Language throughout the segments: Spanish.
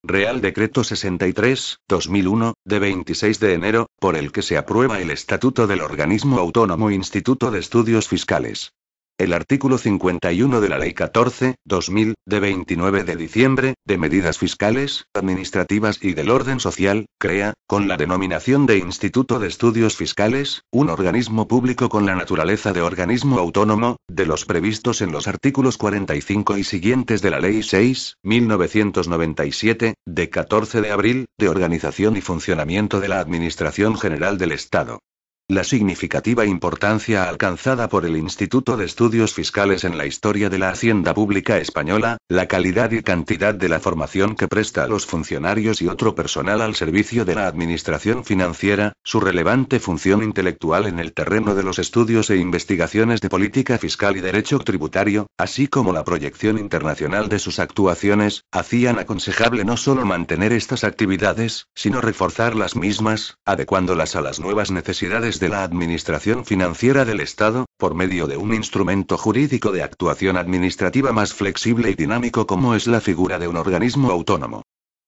Real Decreto 63/2001, de 26 de enero, por el que se aprueba el Estatuto del Organismo Autónomo Instituto de Estudios Fiscales. El artículo 51 de la Ley 14/2000, de 29 de diciembre, de medidas fiscales, administrativas y del orden social, crea, con la denominación de Instituto de Estudios Fiscales, un organismo público con la naturaleza de organismo autónomo, de los previstos en los artículos 45 y siguientes de la Ley 6/1997, de 14 de abril, de organización y funcionamiento de la Administración General del Estado. La significativa importancia alcanzada por el Instituto de Estudios Fiscales en la historia de la Hacienda Pública Española, la calidad y cantidad de la formación que presta a los funcionarios y otro personal al servicio de la administración financiera, su relevante función intelectual en el terreno de los estudios e investigaciones de política fiscal y derecho tributario, así como la proyección internacional de sus actuaciones, hacían aconsejable no solo mantener estas actividades, sino reforzar las mismas, adecuándolas a las nuevas necesidades de la administración financiera del Estado, por medio de un instrumento jurídico de actuación administrativa más flexible y dinámico como es la figura de un organismo autónomo.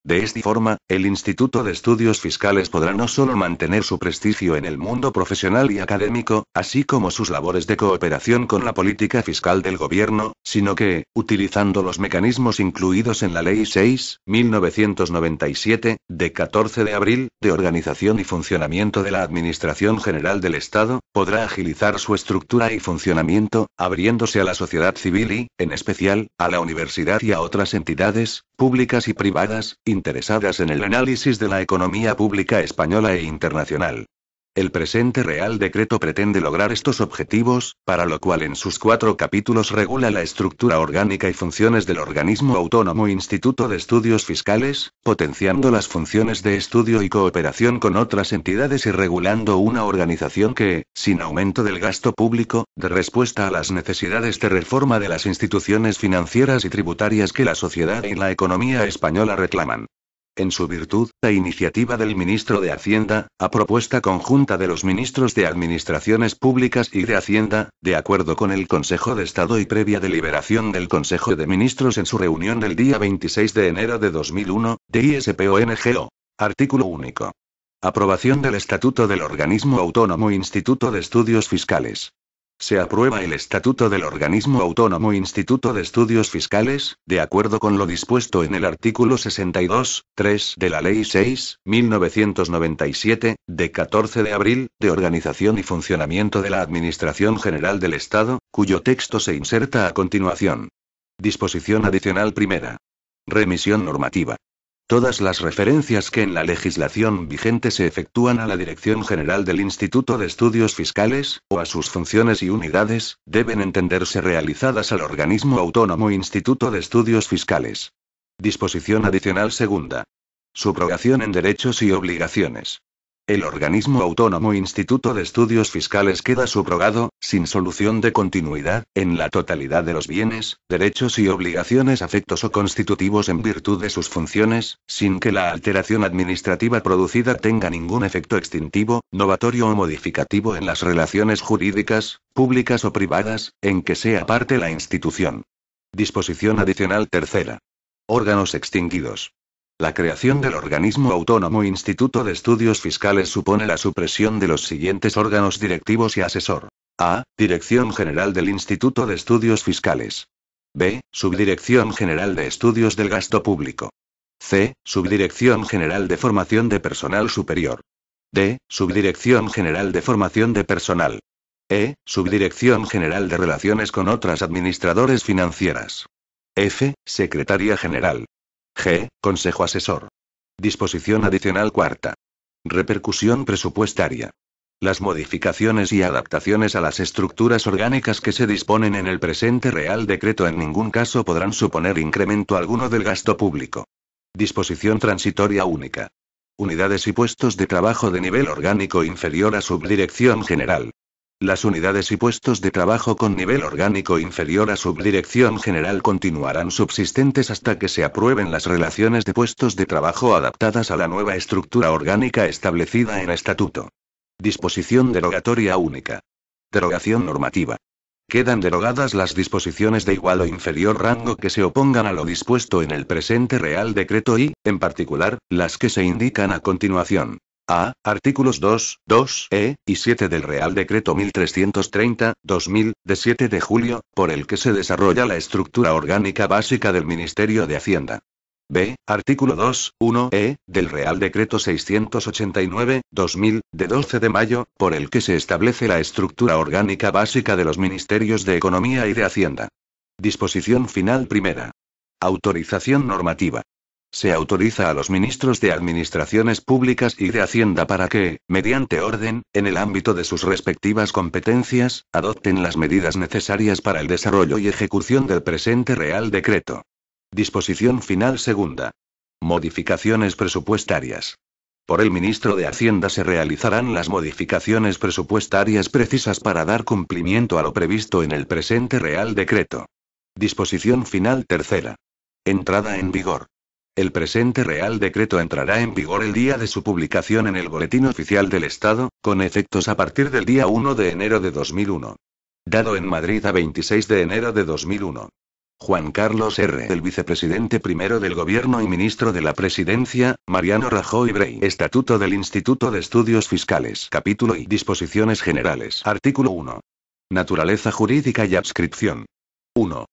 De esta forma, el Instituto de Estudios Fiscales podrá no solo mantener su prestigio en el mundo profesional y académico, así como sus labores de cooperación con la política fiscal del gobierno, sino que, utilizando los mecanismos incluidos en la Ley 6/1997, de 14 de abril, de organización y funcionamiento de la Administración General del Estado, podrá agilizar su estructura y funcionamiento, abriéndose a la sociedad civil y, en especial, a la universidad y a otras entidades, públicas y privadas, interesadas en el análisis de la economía pública española e internacional. El presente Real Decreto pretende lograr estos objetivos, para lo cual en sus 4 capítulos regula la estructura orgánica y funciones del organismo autónomo Instituto de Estudios Fiscales, potenciando las funciones de estudio y cooperación con otras entidades y regulando una organización que, sin aumento del gasto público, dé respuesta a las necesidades de reforma de las instituciones financieras y tributarias que la sociedad y la economía española reclaman. En su virtud, la iniciativa del ministro de Hacienda, a propuesta conjunta de los ministros de Administraciones Públicas y de Hacienda, de acuerdo con el Consejo de Estado y previa deliberación del Consejo de Ministros en su reunión del día 26 de enero de 2001, de ISPONGO. Artículo único. Aprobación del Estatuto del Organismo Autónomo Instituto de Estudios Fiscales. Se aprueba el Estatuto del Organismo Autónomo Instituto de Estudios Fiscales, de acuerdo con lo dispuesto en el artículo 62.3 de la Ley 6/1997, de 14 de abril, de organización y funcionamiento de la Administración General del Estado, cuyo texto se inserta a continuación. Disposición adicional primera. Remisión normativa. Todas las referencias que en la legislación vigente se efectúan a la Dirección General del Instituto de Estudios Fiscales, o a sus funciones y unidades, deben entenderse realizadas al organismo autónomo Instituto de Estudios Fiscales. Disposición adicional segunda. Subrogación en derechos y obligaciones. El organismo autónomo Instituto de Estudios Fiscales queda subrogado, sin solución de continuidad, en la totalidad de los bienes, derechos y obligaciones afectos o constitutivos en virtud de sus funciones, sin que la alteración administrativa producida tenga ningún efecto extintivo, novatorio o modificativo en las relaciones jurídicas, públicas o privadas, en que sea parte la institución. Disposición adicional tercera. Órganos extinguidos. La creación del organismo autónomo Instituto de Estudios Fiscales supone la supresión de los siguientes órganos directivos y asesor. A. Dirección General del Instituto de Estudios Fiscales. B. Subdirección General de Estudios del Gasto Público. C. Subdirección General de Formación de Personal Superior. D. Subdirección General de Formación de Personal. E. Subdirección General de Relaciones con otras administradores financieras. F. Secretaría General. G. Consejo Asesor. Disposición adicional cuarta. Repercusión presupuestaria. Las modificaciones y adaptaciones a las estructuras orgánicas que se disponen en el presente Real Decreto en ningún caso podrán suponer incremento alguno del gasto público. Disposición transitoria única. Unidades y puestos de trabajo de nivel orgánico inferior a Subdirección General. Las unidades y puestos de trabajo con nivel orgánico inferior a Subdirección General continuarán subsistentes hasta que se aprueben las relaciones de puestos de trabajo adaptadas a la nueva estructura orgánica establecida en estatuto. Disposición derogatoria única. Derogación normativa. Quedan derogadas las disposiciones de igual o inferior rango que se opongan a lo dispuesto en el presente Real Decreto y, en particular, las que se indican a continuación. A. Artículos 2, 2e y 7 del Real Decreto 1330/2000, de 7 de julio, por el que se desarrolla la estructura orgánica básica del Ministerio de Hacienda. B. Artículo 2, 1e, del Real Decreto 689/2000, de 12 de mayo, por el que se establece la estructura orgánica básica de los Ministerios de Economía y de Hacienda. Disposición final primera. Autorización normativa. Se autoriza a los ministros de Administraciones Públicas y de Hacienda para que, mediante orden, en el ámbito de sus respectivas competencias, adopten las medidas necesarias para el desarrollo y ejecución del presente Real Decreto. Disposición final segunda. Modificaciones presupuestarias. Por el ministro de Hacienda se realizarán las modificaciones presupuestarias precisas para dar cumplimiento a lo previsto en el presente Real Decreto. Disposición final tercera. Entrada en vigor. El presente Real Decreto entrará en vigor el día de su publicación en el Boletín Oficial del Estado, con efectos a partir del día 1 de enero de 2001. Dado en Madrid a 26 de enero de 2001. Juan Carlos R. El vicepresidente primero del Gobierno y ministro de la Presidencia, Mariano Rajoy Brey. Estatuto del Instituto de Estudios Fiscales. Capítulo y disposiciones generales. Artículo 1. Naturaleza jurídica y adscripción. 1.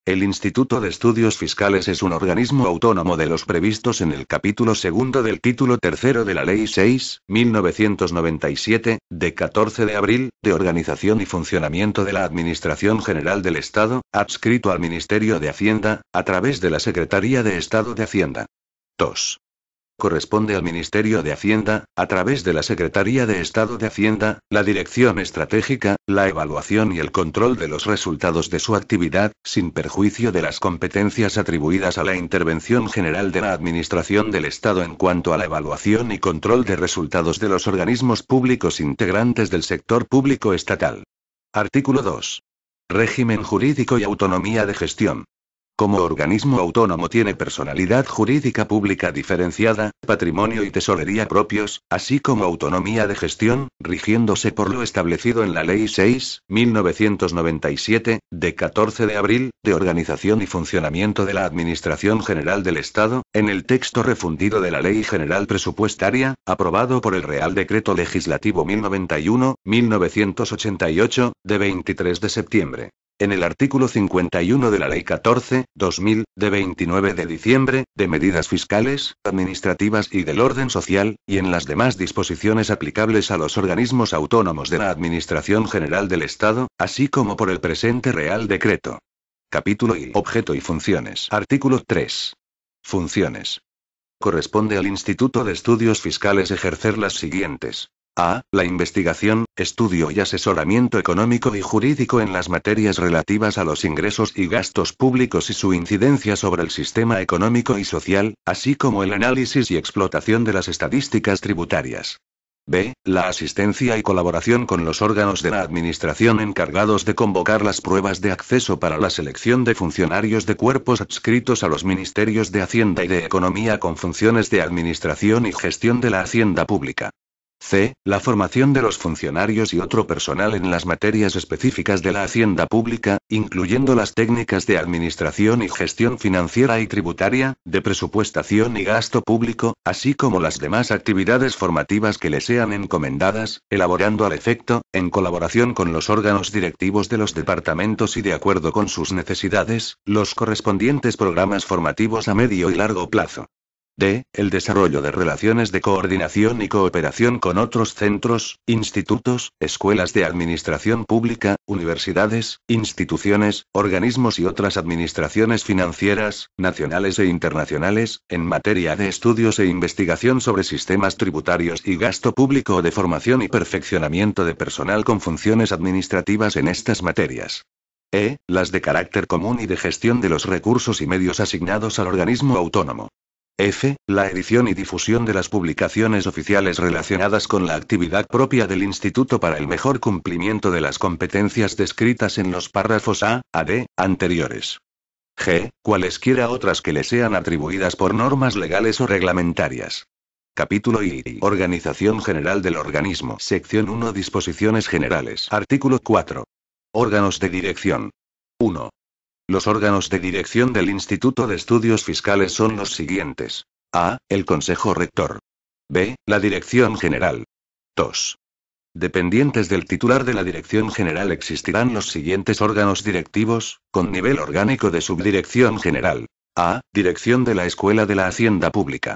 El Instituto de Estudios Fiscales es un organismo autónomo de los previstos en el capítulo segundo del título tercero de la Ley 6.1997, de 14 de abril, de organización y funcionamiento de la Administración General del Estado, adscrito al Ministerio de Hacienda, a través de la Secretaría de Estado de Hacienda. 2. Corresponde al Ministerio de Hacienda, a través de la Secretaría de Estado de Hacienda, la dirección estratégica, la evaluación y el control de los resultados de su actividad, sin perjuicio de las competencias atribuidas a la Intervención General de la Administración del Estado en cuanto a la evaluación y control de resultados de los organismos públicos integrantes del sector público estatal. Artículo 2. Régimen jurídico y autonomía de gestión. Como organismo autónomo tiene personalidad jurídica pública diferenciada, patrimonio y tesorería propios, así como autonomía de gestión, rigiéndose por lo establecido en la Ley 6.1997, de 14 de abril, de organización y funcionamiento de la Administración General del Estado, en el texto refundido de la Ley General Presupuestaria, aprobado por el Real Decreto Legislativo 1091/1988, de 23 de septiembre. En el artículo 51 de la Ley 14/2000, de 29 de diciembre, de medidas fiscales, administrativas y del orden social, y en las demás disposiciones aplicables a los organismos autónomos de la Administración General del Estado, así como por el presente Real Decreto. Capítulo y objeto y funciones. Artículo 3. Funciones. Corresponde al Instituto de Estudios Fiscales ejercer las siguientes. A. La investigación, estudio y asesoramiento económico y jurídico en las materias relativas a los ingresos y gastos públicos y su incidencia sobre el sistema económico y social, así como el análisis y explotación de las estadísticas tributarias. B. La asistencia y colaboración con los órganos de la Administración encargados de convocar las pruebas de acceso para la selección de funcionarios de cuerpos adscritos a los Ministerios de Hacienda y de Economía con funciones de administración y gestión de la hacienda pública. C. La formación de los funcionarios y otro personal en las materias específicas de la hacienda pública, incluyendo las técnicas de administración y gestión financiera y tributaria, de presupuestación y gasto público, así como las demás actividades formativas que le sean encomendadas, elaborando al efecto, en colaboración con los órganos directivos de los departamentos y de acuerdo con sus necesidades, los correspondientes programas formativos a medio y largo plazo. D. El desarrollo de relaciones de coordinación y cooperación con otros centros, institutos, escuelas de administración pública, universidades, instituciones, organismos y otras administraciones financieras, nacionales e internacionales, en materia de estudios e investigación sobre sistemas tributarios y gasto público o de formación y perfeccionamiento de personal con funciones administrativas en estas materias. E. Las de carácter común y de gestión de los recursos y medios asignados al organismo autónomo. F. La edición y difusión de las publicaciones oficiales relacionadas con la actividad propia del Instituto para el mejor cumplimiento de las competencias descritas en los párrafos A a D anteriores. G. Cualesquiera otras que le sean atribuidas por normas legales o reglamentarias. Capítulo I. Organización general del organismo. Sección 1. Disposiciones generales. Artículo 4. Órganos de dirección. 1. Los órganos de dirección del Instituto de Estudios Fiscales son los siguientes. A. El Consejo Rector. B. La Dirección General. 2. Dependientes del titular de la Dirección General existirán los siguientes órganos directivos, con nivel orgánico de Subdirección General. A. Dirección de la Escuela de la Hacienda Pública.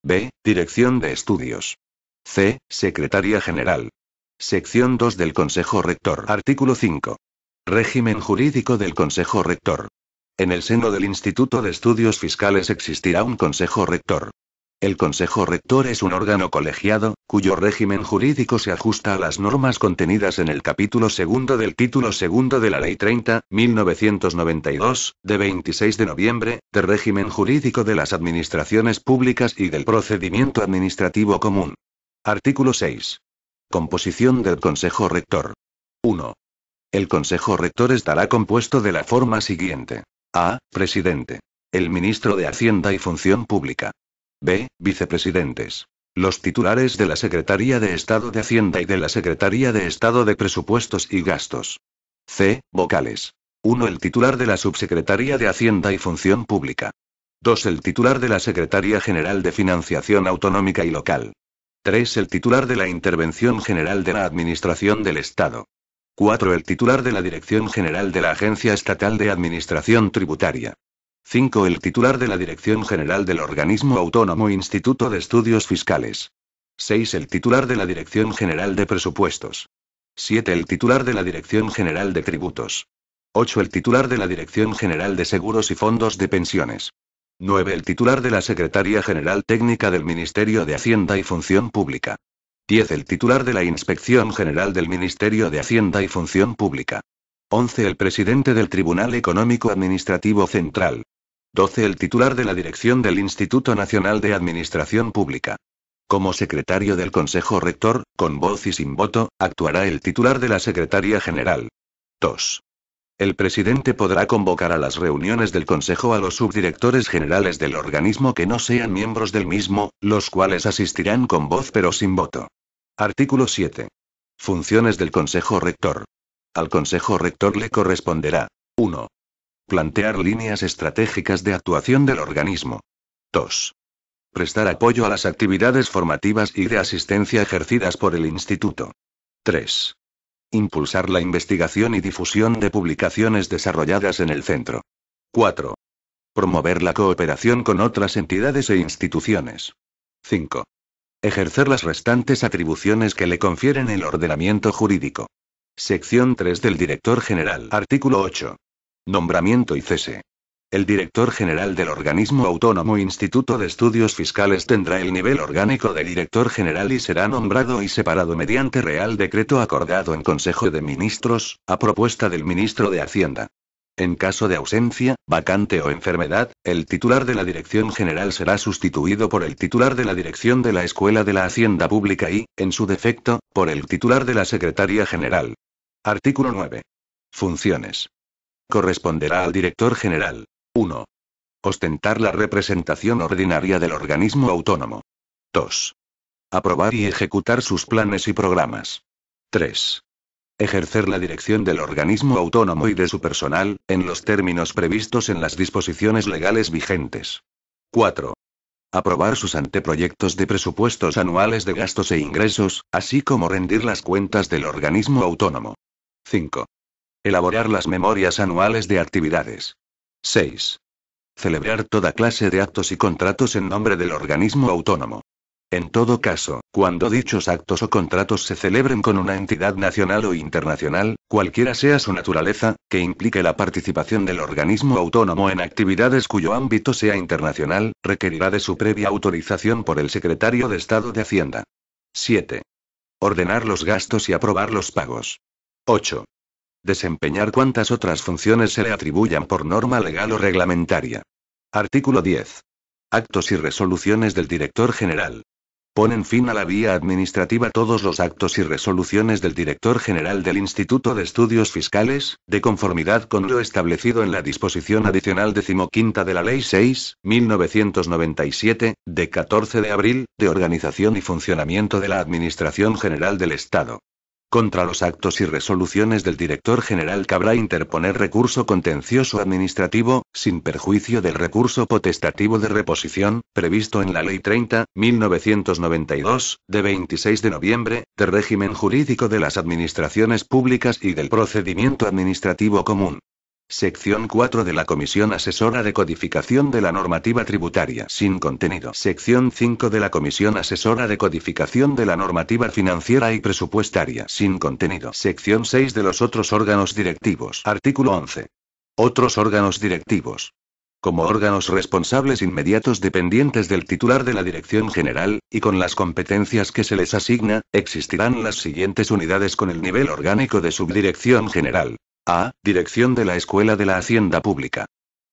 B. Dirección de Estudios. C. Secretaría General. Sección 2 del Consejo Rector. Artículo 5. Régimen jurídico del Consejo Rector. En el seno del Instituto de Estudios Fiscales existirá un Consejo Rector. El Consejo Rector es un órgano colegiado, cuyo régimen jurídico se ajusta a las normas contenidas en el capítulo segundo del título segundo de la Ley 30.1992, de 26 de noviembre, de régimen jurídico de las administraciones públicas y del procedimiento administrativo común. Artículo 6. Composición del Consejo Rector. 1. El Consejo Rector estará compuesto de la forma siguiente. A. Presidente. El ministro de Hacienda y Función Pública. B. Vicepresidentes. Los titulares de la Secretaría de Estado de Hacienda y de la Secretaría de Estado de Presupuestos y Gastos. C. Vocales. 1. El titular de la Subsecretaría de Hacienda y Función Pública. 2. El titular de la Secretaría General de Financiación Autonómica y Local. 3. El titular de la Intervención General de la Administración del Estado. 4. El titular de la Dirección General de la Agencia Estatal de Administración Tributaria. 5. El titular de la Dirección General del Organismo Autónomo Instituto de Estudios Fiscales. 6. El titular de la Dirección General de Presupuestos. 7. El titular de la Dirección General de Tributos. 8. El titular de la Dirección General de Seguros y Fondos de Pensiones. 9. El titular de la Secretaría General Técnica del Ministerio de Hacienda y Función Pública. 10. El titular de la Inspección General del Ministerio de Hacienda y Función Pública. 11. El presidente del Tribunal Económico Administrativo Central. 12. El titular de la dirección del Instituto Nacional de Administración Pública. Como secretario del Consejo Rector, con voz y sin voto, actuará el titular de la Secretaría General. 2. El presidente podrá convocar a las reuniones del Consejo a los subdirectores generales del organismo que no sean miembros del mismo, los cuales asistirán con voz pero sin voto. Artículo 7. Funciones del Consejo Rector. Al Consejo Rector le corresponderá. 1. Plantear líneas estratégicas de actuación del organismo. 2. Prestar apoyo a las actividades formativas y de asistencia ejercidas por el Instituto. 3. Impulsar la investigación y difusión de publicaciones desarrolladas en el centro. 4. Promover la cooperación con otras entidades e instituciones. 5. Ejercer las restantes atribuciones que le confieren el ordenamiento jurídico. Sección 3 del Director General. Artículo 8. Nombramiento y cese. El director general del organismo autónomo Instituto de Estudios Fiscales tendrá el nivel orgánico de director general y será nombrado y separado mediante Real Decreto acordado en Consejo de Ministros, a propuesta del ministro de Hacienda. En caso de ausencia, vacante o enfermedad, el titular de la Dirección General será sustituido por el titular de la Dirección de la Escuela de la Hacienda Pública y, en su defecto, por el titular de la Secretaría General. Artículo 9. Funciones. Corresponderá al director general. 1. Ostentar la representación ordinaria del organismo autónomo. 2. Aprobar y ejecutar sus planes y programas. 3. Ejercer la dirección del organismo autónomo y de su personal, en los términos previstos en las disposiciones legales vigentes. 4. Aprobar sus anteproyectos de presupuestos anuales de gastos e ingresos, así como rendir las cuentas del organismo autónomo. 5. Elaborar las memorias anuales de actividades. 6. Celebrar toda clase de actos y contratos en nombre del organismo autónomo. En todo caso, cuando dichos actos o contratos se celebren con una entidad nacional o internacional, cualquiera sea su naturaleza, que implique la participación del organismo autónomo en actividades cuyo ámbito sea internacional, requerirá de su previa autorización por el secretario de Estado de Hacienda. 7. Ordenar los gastos y aprobar los pagos. 8. Desempeñar cuantas otras funciones se le atribuyan por norma legal o reglamentaria. Artículo 10. Actos y resoluciones del Director General. Ponen fin a la vía administrativa todos los actos y resoluciones del Director General del Instituto de Estudios Fiscales, de conformidad con lo establecido en la disposición adicional 15ª de la Ley 6.1997, de 14 de abril, de organización y funcionamiento de la Administración General del Estado. Contra los actos y resoluciones del director general cabrá interponer recurso contencioso administrativo, sin perjuicio del recurso potestativo de reposición, previsto en la Ley 30/1992, de 26 de noviembre, de régimen jurídico de las administraciones públicas y del procedimiento administrativo común. Sección 4 de la Comisión Asesora de Codificación de la Normativa Tributaria sin contenido. Sección 5 de la Comisión Asesora de Codificación de la Normativa Financiera y Presupuestaria sin contenido. Sección 6 de los otros órganos directivos. Artículo 11. Otros órganos directivos. Como órganos responsables inmediatos dependientes del titular de la Dirección General, y con las competencias que se les asigna, existirán las siguientes unidades con el nivel orgánico de Subdirección General. A. Dirección de la Escuela de la Hacienda Pública.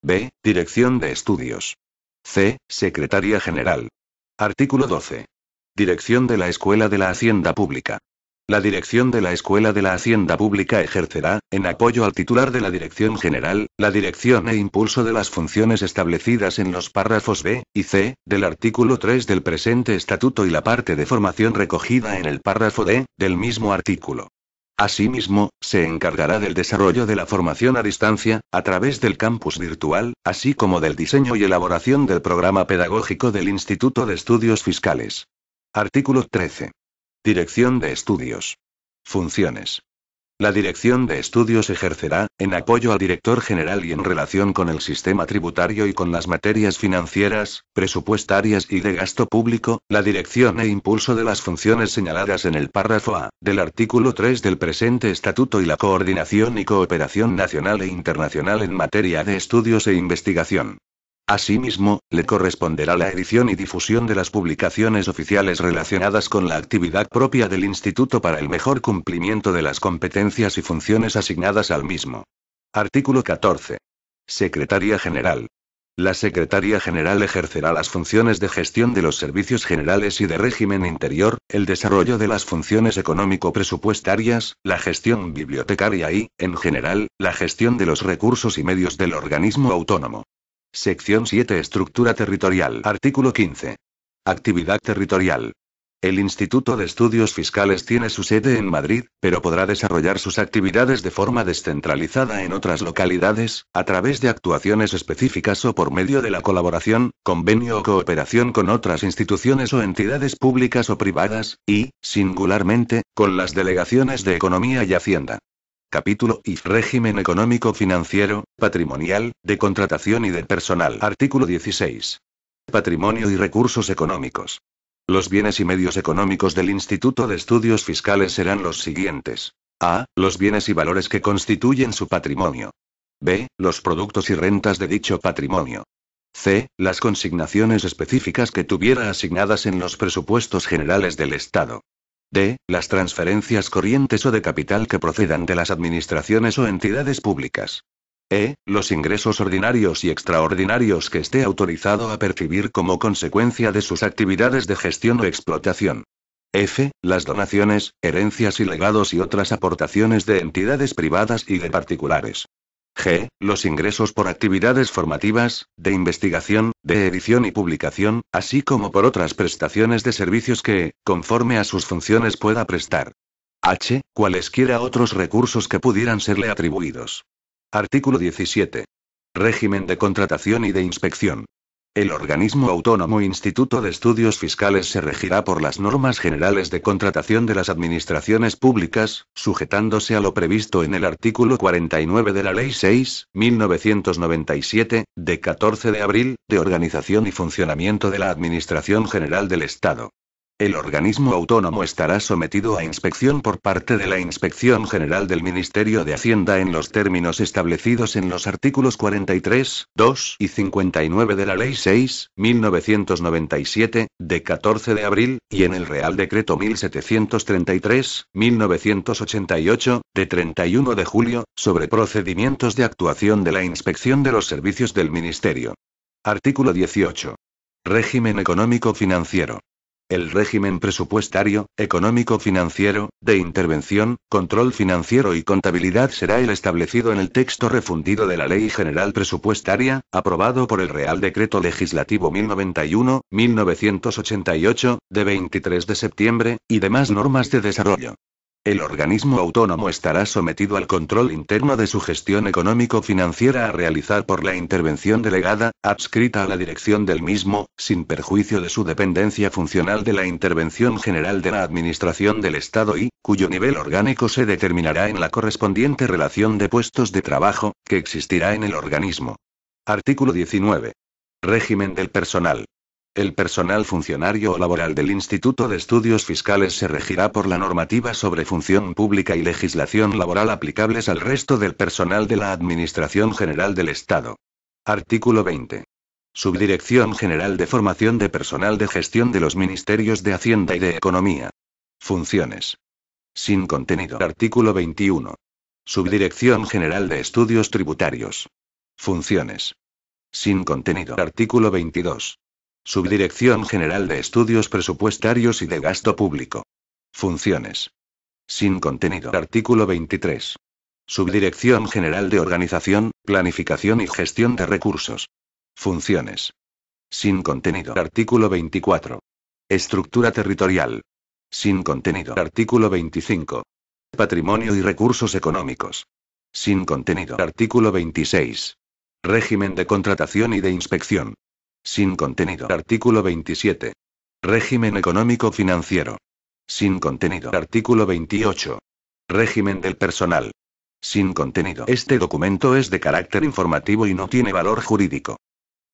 B. Dirección de Estudios. C. Secretaría General. Artículo 12. Dirección de la Escuela de la Hacienda Pública. La dirección de la Escuela de la Hacienda Pública ejercerá, en apoyo al titular de la Dirección General, la dirección e impulso de las funciones establecidas en los párrafos B y C del artículo 3 del presente estatuto y la parte de formación recogida en el párrafo D del mismo artículo. Asimismo, se encargará del desarrollo de la formación a distancia, a través del campus virtual, así como del diseño y elaboración del programa pedagógico del Instituto de Estudios Fiscales. Artículo 13. Dirección de Estudios. Funciones. La Dirección de Estudios ejercerá, en apoyo al Director General y en relación con el sistema tributario y con las materias financieras, presupuestarias y de gasto público, la dirección e impulso de las funciones señaladas en el párrafo A del artículo 3 del presente estatuto y la coordinación y cooperación nacional e internacional en materia de estudios e investigación. Asimismo, le corresponderá la edición y difusión de las publicaciones oficiales relacionadas con la actividad propia del Instituto para el mejor cumplimiento de las competencias y funciones asignadas al mismo. Artículo 14. Secretaría General. La Secretaría General ejercerá las funciones de gestión de los servicios generales y de régimen interior, el desarrollo de las funciones económico-presupuestarias, la gestión bibliotecaria y, en general, la gestión de los recursos y medios del organismo autónomo. Sección 7. Estructura territorial. Artículo 15. Actividad territorial. El Instituto de Estudios Fiscales tiene su sede en Madrid, pero podrá desarrollar sus actividades de forma descentralizada en otras localidades, a través de actuaciones específicas o por medio de la colaboración, convenio o cooperación con otras instituciones o entidades públicas o privadas, y, singularmente, con las delegaciones de Economía y Hacienda. Capítulo I. Régimen económico financiero, patrimonial, de contratación y de personal. Artículo 16. Patrimonio y recursos económicos. Los bienes y medios económicos del Instituto de Estudios Fiscales serán los siguientes. A. Los bienes y valores que constituyen su patrimonio. B. Los productos y rentas de dicho patrimonio. C. Las consignaciones específicas que tuviera asignadas en los presupuestos generales del Estado. D. Las transferencias corrientes o de capital que procedan de las administraciones o entidades públicas. E. Los ingresos ordinarios y extraordinarios que esté autorizado a percibir como consecuencia de sus actividades de gestión o explotación. F. Las donaciones, herencias y legados y otras aportaciones de entidades privadas y de particulares. G. Los ingresos por actividades formativas, de investigación, de edición y publicación, así como por otras prestaciones de servicios que, conforme a sus funciones pueda prestar. H. Cualesquiera otros recursos que pudieran serle atribuidos. Artículo 17. Régimen de contratación y de inspección. El organismo autónomo Instituto de Estudios Fiscales se regirá por las normas generales de contratación de las administraciones públicas, sujetándose a lo previsto en el artículo 49 de la Ley 6/1997, de 14 de abril, de organización y funcionamiento de la Administración General del Estado. El organismo autónomo estará sometido a inspección por parte de la Inspección General del Ministerio de Hacienda en los términos establecidos en los artículos 43, 2 y 59 de la Ley 6/1997, de 14 de abril, y en el Real Decreto 1733/1988, de 31 de julio, sobre procedimientos de actuación de la inspección de los servicios del Ministerio. Artículo 18. Régimen económico financiero. El régimen presupuestario, económico-financiero, de intervención, control financiero y contabilidad será el establecido en el texto refundido de la Ley General Presupuestaria, aprobado por el Real Decreto Legislativo 1091/1988, de 23 de septiembre, y demás normas de desarrollo. El organismo autónomo estará sometido al control interno de su gestión económico-financiera a realizar por la intervención delegada, adscrita a la dirección del mismo, sin perjuicio de su dependencia funcional de la intervención general de la Administración del Estado y, cuyo nivel orgánico se determinará en la correspondiente relación de puestos de trabajo, que existirá en el organismo. Artículo 19. Régimen del personal. El personal funcionario o laboral del Instituto de Estudios Fiscales se regirá por la normativa sobre función pública y legislación laboral aplicables al resto del personal de la Administración General del Estado. Artículo 20. Subdirección General de Formación de Personal de Gestión de los Ministerios de Hacienda y de Economía. Funciones. Sin contenido. Artículo 21. Subdirección General de Estudios Tributarios. Funciones. Sin contenido. Artículo 22. Subdirección General de Estudios Presupuestarios y de Gasto Público. Funciones. Sin contenido. Artículo 23. Subdirección General de Organización, Planificación y Gestión de Recursos. Funciones. Sin contenido. Artículo 24. Estructura territorial. Sin contenido. Artículo 25. Patrimonio y recursos económicos. Sin contenido. Artículo 26. Régimen de contratación y de inspección. Sin contenido. Artículo 27. Régimen económico financiero. Sin contenido. Artículo 28. Régimen del personal. Sin contenido. Este documento es de carácter informativo y no tiene valor jurídico.